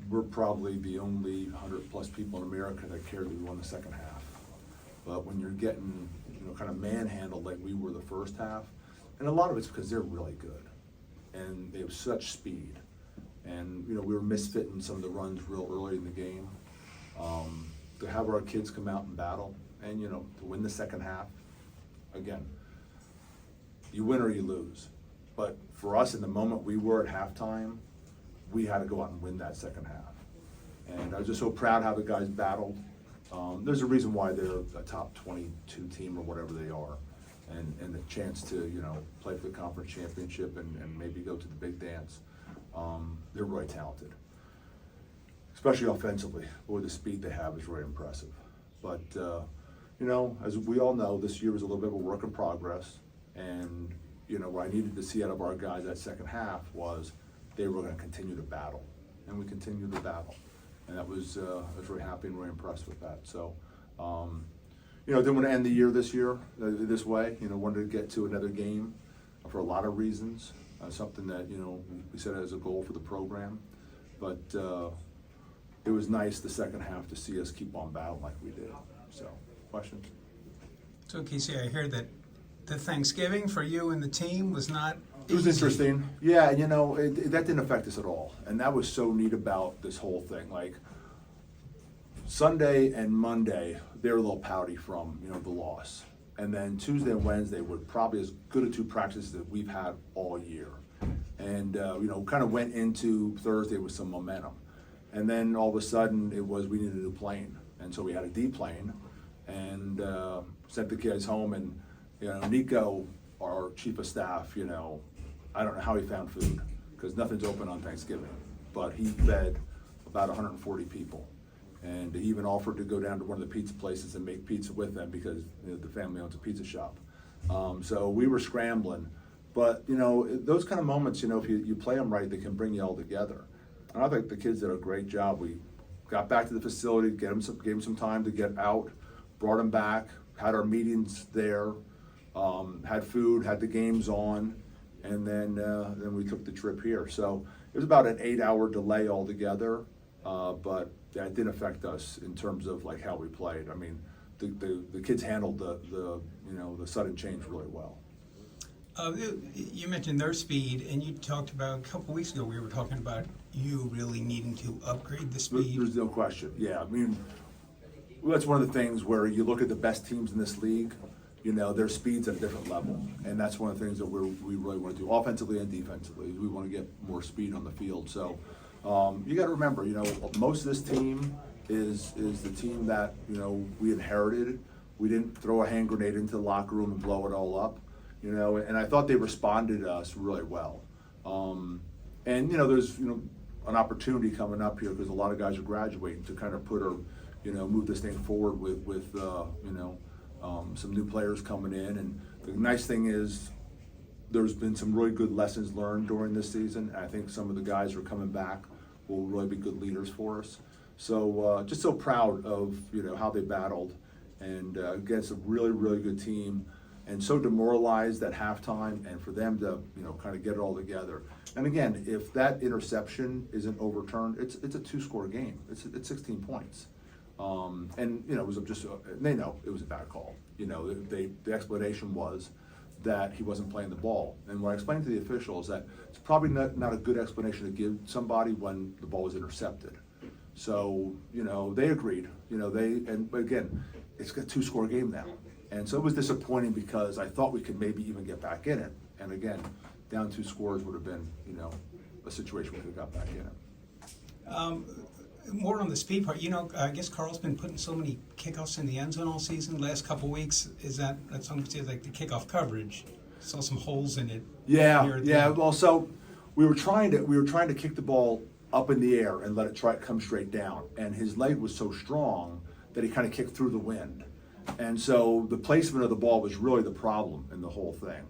we're probably the only 100-plus people in America that cared that we won the second half. But when you're getting, kind of manhandled like we were the first half, and a lot of it's because they're really good, and they have such speed. And, we were misfitting some of the runs real early in the game. To have our kids come out and battle, and, to win the second half, again, you win or you lose. But for us, in the moment we were at halftime, we had to go out and win that second half. And I was just so proud how the guys battled. There's a reason why they're a top 22 team or whatever they are. And the chance to, play for the conference championship and maybe go to the big dance. They're really talented, especially offensively. Boy, the speed they have is really impressive. But, as we all know, this year was a little bit of a work in progress. And, what I needed to see out of our guys that second half was they were going to continue to battle. And we continued to battle. And that was, I was really happy and really impressed with that. So, didn't want to end the year this way. Wanted to get to another game for a lot of reasons. Something that, we set as a goal for the program. But it was nice the second half to see us keep on battling like we did. So, questions? So, Casey, I heard that the Thanksgiving for you and the team was not It was easy. interesting. Yeah, that didn't affect us at all. And that was so neat about this whole thing. Like, Sunday and Monday, they were a little pouty from, the loss. And then Tuesday and Wednesday were probably as good a two practices that we've had all year. And, kind of went into Thursday with some momentum. And then all of a sudden it was we needed a new plane. And so we had a D-plane and sent the kids home. And, Nico, our chief of staff, I don't know how he found food because nothing's open on Thanksgiving. But he fed about 140 people. And he even offered to go down to one of the pizza places and make pizza with them because the family owns a pizza shop. So we were scrambling. But, those kind of moments, if you play them right, they can bring you all together. And I think the kids did a great job. We got back to the facility, gave them some time to get out, brought them back, had our meetings there, had food, had the games on, and then we took the trip here. So it was about an 8-hour delay altogether, but that didn't affect us in terms of like how we played. I mean, the kids handled the sudden change really well. You mentioned their speed, and you talked about a couple weeks ago. We were talking about you really needing to upgrade the speed. There's no question. Yeah, I mean, that's one of the things where you look at the best teams in this league. Their speed's at a different level, and that's one of the things that we really want to do, offensively and defensively. We want to get more speed on the field. So you got to remember, most of this team is the team that we inherited. We didn't throw a hand grenade into the locker room and blow it all up. And I thought they responded to us really well. And there's an opportunity coming up here because a lot of guys are graduating to kind of put or move this thing forward with some new players coming in. And the nice thing is there's been some really good lessons learned during this season. I think some of the guys who are coming back will really be good leaders for us. So just so proud of how they battled, and against a really, really good team. And so demoralized at halftime, and for them to kind of get it all together. And again, if that interception isn't overturned, it's a 2-score game. It's 16 points. And it was just they know it was a bad call. The explanation was that he wasn't playing the ball. And what I explained to the official is that it's probably not a good explanation to give somebody when the ball was intercepted. So they agreed. But again, it's a 2-score game now. And so it was disappointing because I thought we could maybe even get back in it. And again, down 2 scores would have been, a situation we could have got back in it. More on the speed part, I guess Carl's been putting so many kickoffs in the end zone all season. Last couple of weeks, that's almost like the kickoff coverage? Saw some holes in it. Yeah. Well, so we were trying to kick the ball up in the air and let it come straight down. And his leg was so strong that he kind of kicked through the wind. And so the placement of the ball was really the problem in the whole thing.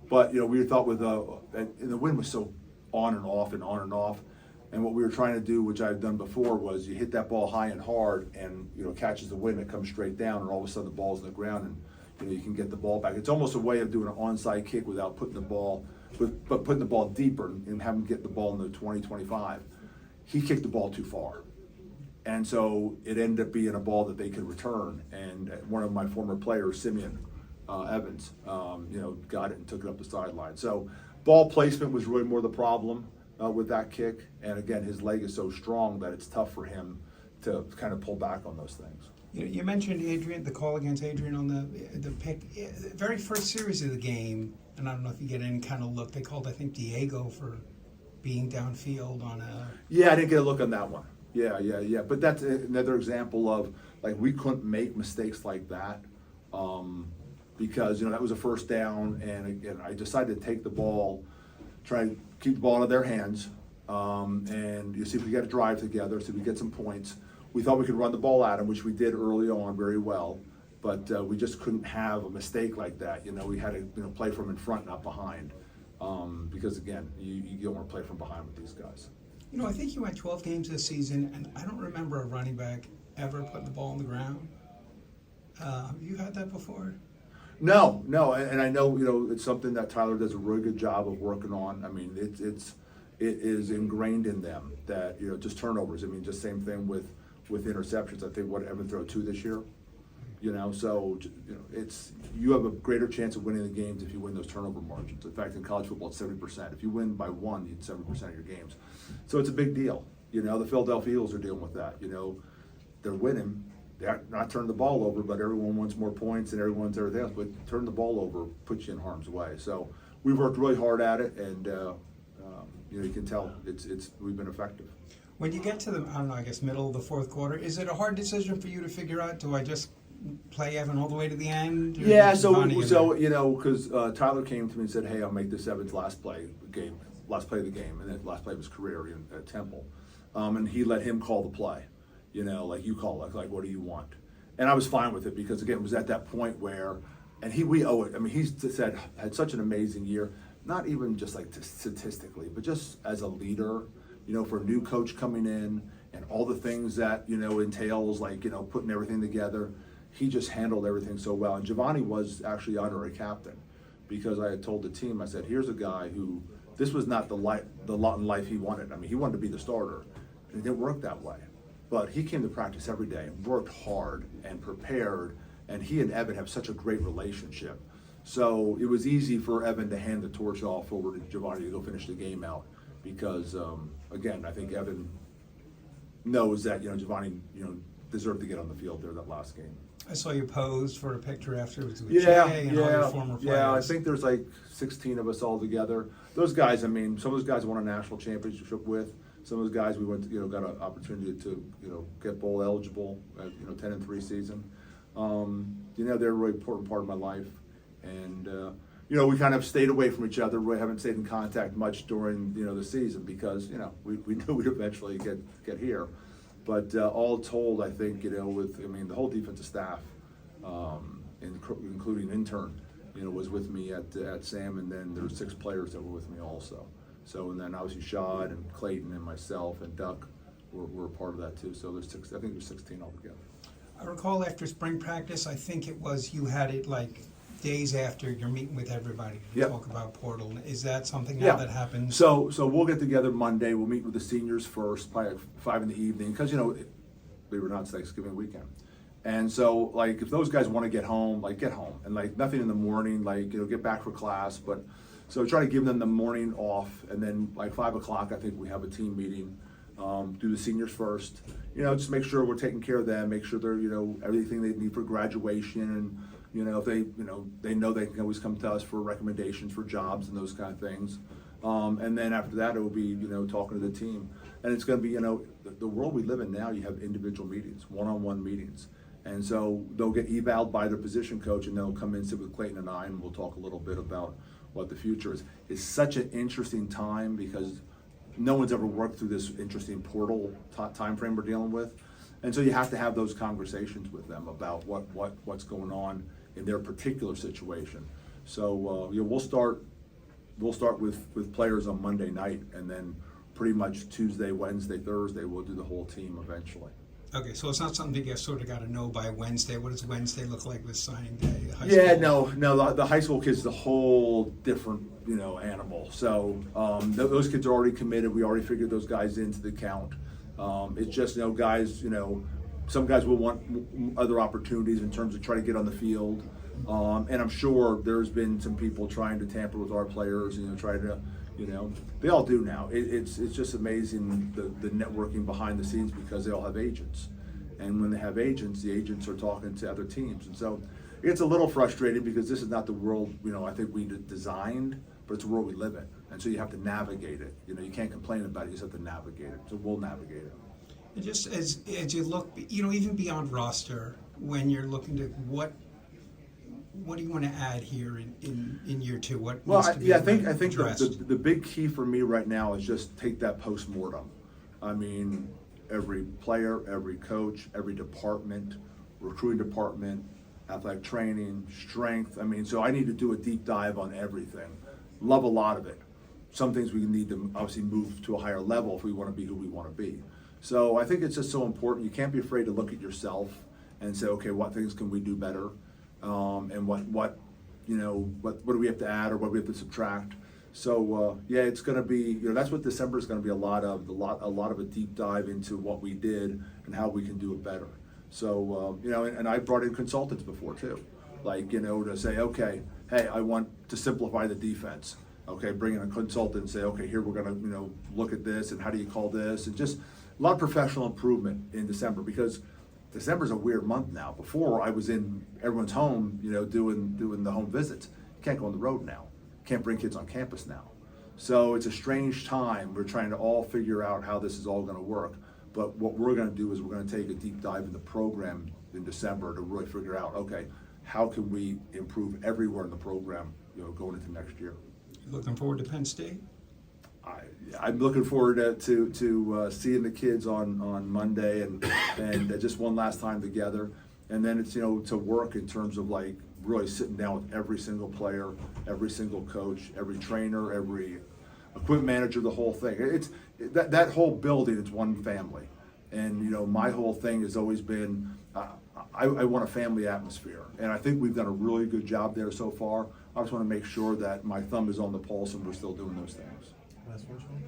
But we thought and the wind was so on and off and on and off. And what we were trying to do, which I've done before, was you hit that ball high and hard, and catches the wind, it comes straight down, and all of a sudden the ball's in the ground, and you can get the ball back. It's almost a way of doing an onside kick without putting the ball, but putting the ball deeper and having to get the ball in the 20-25. he kicked the ball too far. And so it ended up being a ball that they could return. And one of my former players, Simeon Evans, got it and took it up the sideline. So ball placement was really more the problem with that kick. And again, his leg is so strong that it's tough for him to kind of pull back on those things. You mentioned Adrian, the call against Adrian on the pick. The very first series of the game, and I don't know if you get any kind of look, they called, I think, Diego for being downfield on a... Yeah, I didn't get a look on that one. Yeah. But that's another example of, like, we couldn't make mistakes like that because, that was a first down, and again, I decided to take the ball, try to keep the ball out of their hands, and you see if we got to drive together, see if we get some points. We thought we could run the ball at them, which we did early on very well, but we just couldn't have a mistake like that. We had to play from in front, not behind, because again, you don't want to play from behind with these guys. I think you had 12 games this season, and I don't remember a running back ever putting the ball on the ground. Have you had that before? No, and I know it's something that Tyler does a really good job of working on. I mean, it is ingrained in them that just turnovers. I mean, just same thing with interceptions. I think Evan threw 2 this year. So it's you have a greater chance of winning the games if you win those turnover margins. In fact, in college football, it's 70%. If you win by 1, you win 70% of your games. So it's a big deal. The Philadelphia Eagles are dealing with that. They're winning. They're not turning the ball over, but everyone wants more points and everyone wants everything else. But turn the ball over puts you in harm's way. So we've worked really hard at it, and you can tell we've been effective. When you get to the, middle of the fourth quarter, is it a hard decision for you to figure out, do I just play Evan all the way to the end? Yeah, because Tyler came to me and said, hey, I'll make this Evan's last play of the game, and then last play of his career at Temple. And he let him call the play, like you call it, like what do you want? And I was fine with it because, again, it was at that point where, and we owe it. I mean, he's had such an amazing year, not even just like statistically, but just as a leader, for a new coach coming in and all the things that, entails, like, putting everything together. He just handled everything so well. And Giovanni was actually honorary captain because I had told the team, I said, here's a guy who, this was not the lot in life he wanted. I mean, he wanted to be the starter, and it didn't work that way. But he came to practice every day and worked hard and prepared, and he and Evan have such a great relationship. So it was easy for Evan to hand the torch off over to Giovanni to go finish the game out because, again, I think Evan knows that, Giovanni, deserved to get on the field there that last game. I saw you posed for a picture afterwards with Jay and all your former players. Yeah, I think there's like 16 of us all together. Those guys, some of those guys won a national championship with. Some of those guys we went, got an opportunity to, get bowl eligible at, 10-3 season. They're a really important part of my life. And, we kind of stayed away from each other. We haven't stayed in contact much during, the season because, we knew we'd eventually get here. But all told, I think, the whole defensive staff, including intern, was with me at Sam, and then there were 6 players that were with me also. So, and then obviously Shad and Clayton and myself and Duck were a part of that too. So there's 16 altogether. I recall after spring practice, I think it was you had it like days after you're meeting with everybody to talk about portal. Is that something now that happens? So we'll get together Monday. We'll meet with the seniors first, probably at 5 in the evening, because we were not Thanksgiving weekend. And so, like, if those guys want to get home, get home. And, nothing in the morning, get back for class. But so try to give them the morning off. And then, 5 o'clock, I think we have a team meeting. Do the seniors first. Just make sure we're taking care of them. Make sure they're, everything they need for graduation. And, if they know they can always come to us for recommendations for jobs and those kind of things. And then after that, it will be, talking to the team. And it's going to be, the world we live in now, you have individual meetings, one-on-one meetings. And so they'll get evaled by their position coach, and they'll come in, sit with Clayton and I, and we'll talk a little bit about what the future is. It's such an interesting time because no one's ever worked through this interesting portal time frame we're dealing with. And so you have to have those conversations with them about what's going on in their particular situation. So we'll start with players on Monday night, and then pretty much Tuesday, Wednesday, Thursday, we'll do the whole team eventually. Okay, so it's not something you sort of got to know by Wednesday. What does Wednesday look like with signing day? No. The high school kids is a whole different, animal. So those kids are already committed. We already figured those guys into the count. It's just, guys, some guys will want other opportunities in terms of trying to get on the field. And I'm sure there's been some people trying to tamper with our players, trying to, they all do now. It's just amazing the networking behind the scenes because they all have agents. And when they have agents, the agents are talking to other teams. And so it's a little frustrating because this is not the world, I think we designed, but it's the world we live in. And so you have to navigate it. You can't complain about it, you just have to navigate it. So we'll navigate it. And just as you look, even beyond roster, when you're looking to what do you want to add here in year two? What needs to be I think addressed? the big key for me right now is just take that post-mortem. I mean, every player, every coach, every department, recruiting department, athletic training, strength. I mean, so I need to do a deep dive on everything. Love a lot of it. Some things we need to obviously move to a higher level if we want to be who we want to be. So I think it's just so important. You can't be afraid to look at yourself and say, okay, what things can we do better? And what do we have to add or what do we have to subtract? So it's going to be, that's what December is going to be a lot of a deep dive into what we did and how we can do it better. So and I brought in consultants before too, like to say, okay, hey, I want to simplify the defense. Okay, bring in a consultant and say, okay, here we're going to look at this and how do you call this, and just a lot of professional improvement in December because December's a weird month now. Before I was in everyone's home, doing the home visits. You can't go on the road now. Can't bring kids on campus now. So it's a strange time. We're trying to all figure out how this is all going to work. But what we're going to do is we're going to take a deep dive in the program in December to really figure out, okay, how can we improve everywhere in the program, going into next year. Looking forward to Penn State? I'm looking forward to seeing the kids on Monday and just one last time together. And then it's, to work in terms of like really sitting down with every single player, every single coach, every trainer, every equipment manager, the whole thing. It's that whole building is one family. And, my whole thing has always been, I want a family atmosphere. And I think we've done a really good job there so far. I just want to make sure that my thumb is on the pulse and we're still doing those things. Last one, Sean?